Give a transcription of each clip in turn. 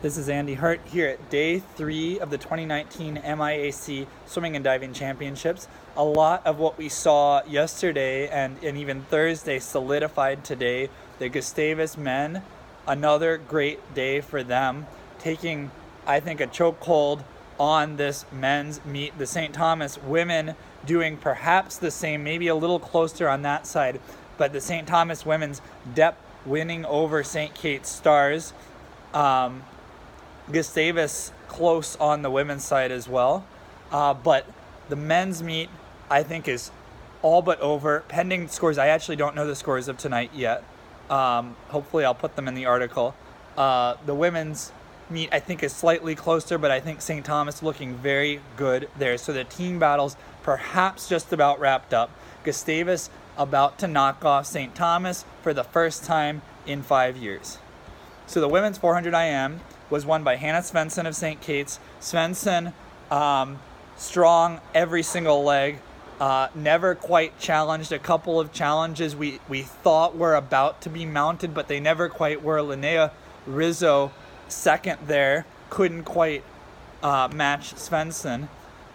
This is Andy Hart here at day 3 of the 2019 MIAC Swimming and Diving Championships. A lot of what we saw yesterday and even Thursday solidified today. The Gustavus men, another great day for them, taking, I think, a chokehold on this men's meet. The St. Thomas women doing perhaps the same, maybe a little closer on that side, but the St. Thomas women's depth winning over St. Kate's Stars. Gustavus close on the women's side as well. But the men's meet, I think, is all but over. Pending scores, I actually don't know the scores of tonight yet. Hopefully I'll put them in the article. The women's meet, I think, is slightly closer, but I think St. Thomas looking very good there. So the team battles perhaps just about wrapped up. Gustavus about to knock off St. Thomas for the first time in 5 years. So the women's 400 IM was won by Hannah Svensson of St. Kate's. Svensson, strong every single leg, never quite challenged. A couple of challenges we thought were about to be mounted, but they never quite were. Linnea Rizzo, second there, couldn't quite match Svensson.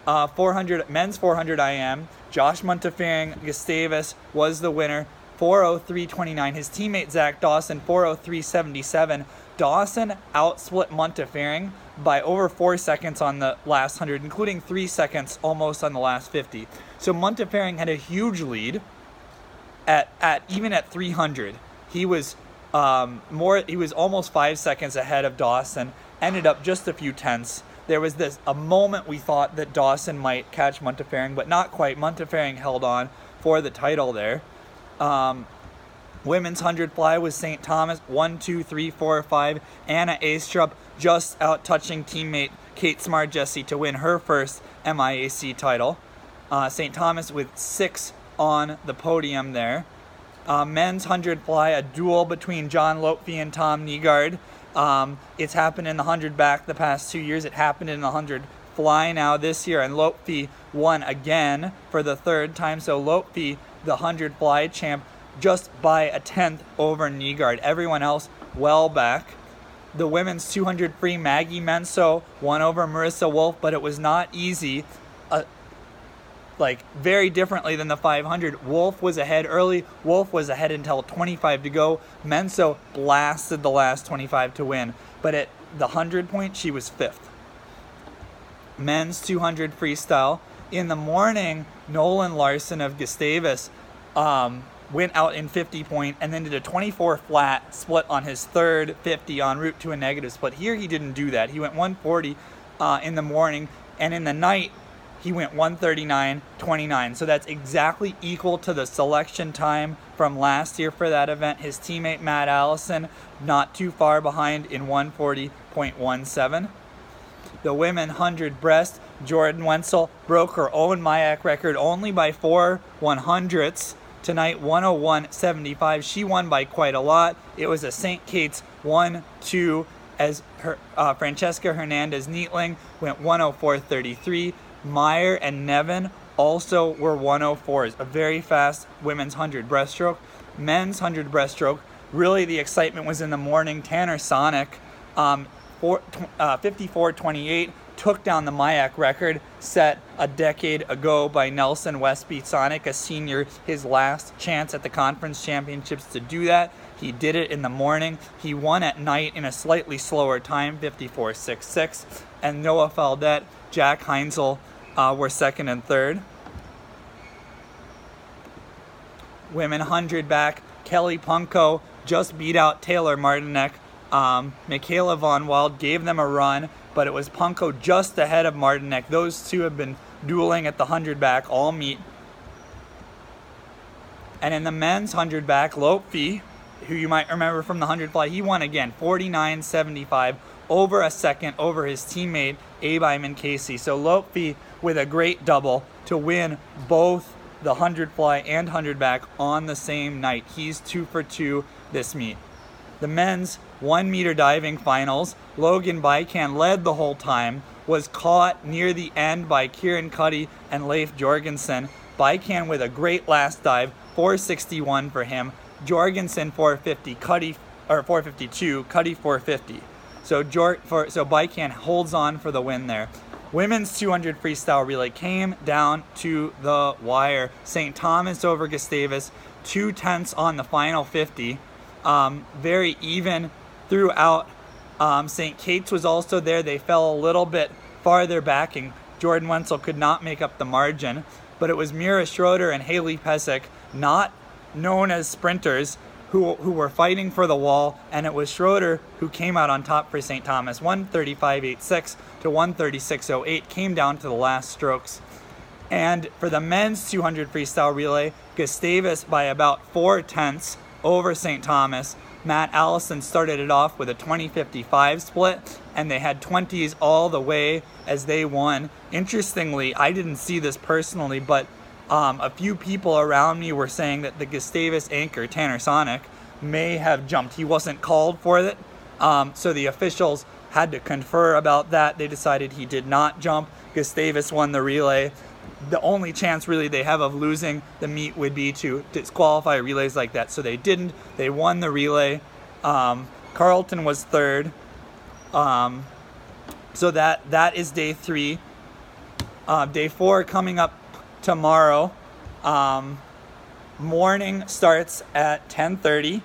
Men's 400 IM, Josh Montefiore Gustavus was the winner, 4:03.29. His teammate Zach Dawson, 4:03.77. Dawson outsplit Montefiore by over 4 seconds on the last 100, including 3 seconds almost on the last 50. So Montefiore had a huge lead even at 300. He was almost 5 seconds ahead of Dawson, ended up just a few tenths. There was a moment we thought that Dawson might catch Montefiore, but not quite. Montefiore held on for the title there. Women's 100 fly was St. Thomas, 1, 2, 3, 4, 5. Anna Astrup just out touching teammate Kate Smart-Jesse to win her first MIAC title. St. Thomas with 6 on the podium there. Men's 100 fly, a duel between John Lopfe and Tom Nygaard. It's happened in the 100 back the past 2 years. It happened in the 100 fly now this year, and Lopfe won again for the 3rd time. So Lopfe, the 100 fly champ, just by a 10th over Nygaard. Everyone else well back. The women's 200 free, Maggie Menso won over Marissa Wolf, but it was not easy. Very differently than the 500. Wolf was ahead early. Wolf was ahead until 25 to go. Menso blasted the last 25 to win, but at the 100 point, she was 5th. Men's 200 freestyle. In the morning, Nolan Larson of Gustavus went out in 50 point and then did a 24 flat split on his 3rd 50 en route to a negative split. Here he didn't do that. He went 140 in the morning, and in the night he went 139.29. So that's exactly equal to the selection time from last year for that event. His teammate Matt Allison not too far behind in 140.17. The women 100 breast, Jordan Wenzel broke her own MIAC record only by 4 100ths. Tonight, 101.75. She won by quite a lot. It was a St. Kate's 1-2 as Francesca Hernandez-Neatling went 104.33. Meyer and Nevin also were 104s. A very fast women's 100 breaststroke. Men's 100 breaststroke, really the excitement was in the morning. Tanner Sonic, 54.28. Took down the MIAC record set a decade ago by Nelson Westby. Sonic, a senior, his last chance at the conference championships to do that. He did it in the morning. He won at night in a slightly slower time, 54.66. And Noah Faldet, Jack Heinzel were 2nd and 3rd. Women 100 back, Kelly Punko just beat out Taylor Martinek. Michaela Von Wald gave them a run, but it was Punko just ahead of Martinek. Those two have been dueling at the 100 back all meet. And in the men's 100 back, Lopfe, who you might remember from the 100 fly, he won again, 49.75, over a second over his teammate Abe Iman Casey. So Lopfe with a great double to win both the 100 fly and 100 back on the same night. He's 2 for 2 this meet. The men's 1 meter diving finals, Logan Bycan led the whole time, was caught near the end by Kieran Cuddy and Leif Jorgensen. Bycan with a great last dive, 461 for him. Jorgensen 450, Cuddy or 452, Cuddy 450. So Baikan holds on for the win there. Women's 200 freestyle relay came down to the wire. St. Thomas over Gustavus, 2/10 on the final 50. Very even throughout. St. Kate's was also there. They fell a little bit farther back, and Jordan Wenzel could not make up the margin. But it was Mira Schroeder and Haley Pesic, not known as sprinters, who were fighting for the wall, and it was Schroeder who came out on top for St. Thomas. 1:35.86 to 1:36.08 came down to the last strokes. And for the men's 200 freestyle relay, Gustavus by about 4/10 over St. Thomas. Matt Allison started it off with a 20-55 split, and they had 20s all the way as they won. Interestingly, I didn't see this personally, but a few people around me were saying that the Gustavus anchor, Tanner Sonic, may have jumped. He wasn't called for it, so the officials had to confer about that. They decided he did not jump. Gustavus won the relay. The only chance really they have of losing the meet would be to disqualify relays like that. So they didn't. They won the relay. Carlton was third. So that is day 3. Day 4 coming up tomorrow. Morning starts at 10:30,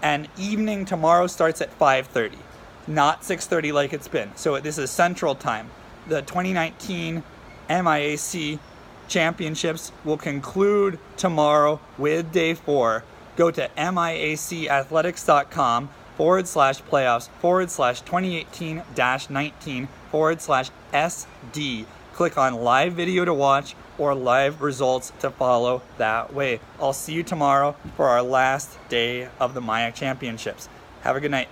and evening tomorrow starts at 5:30, not 6:30 like it's been. So this is Central Time. The 2019 MIAC Championships will conclude tomorrow with day 4. Go to miacathletics.com/forward/playoffs/2018-19/SD. Click on live video to watch or live results to follow that way. I'll see you tomorrow for our last day of the MIAC Championships. Have a good night.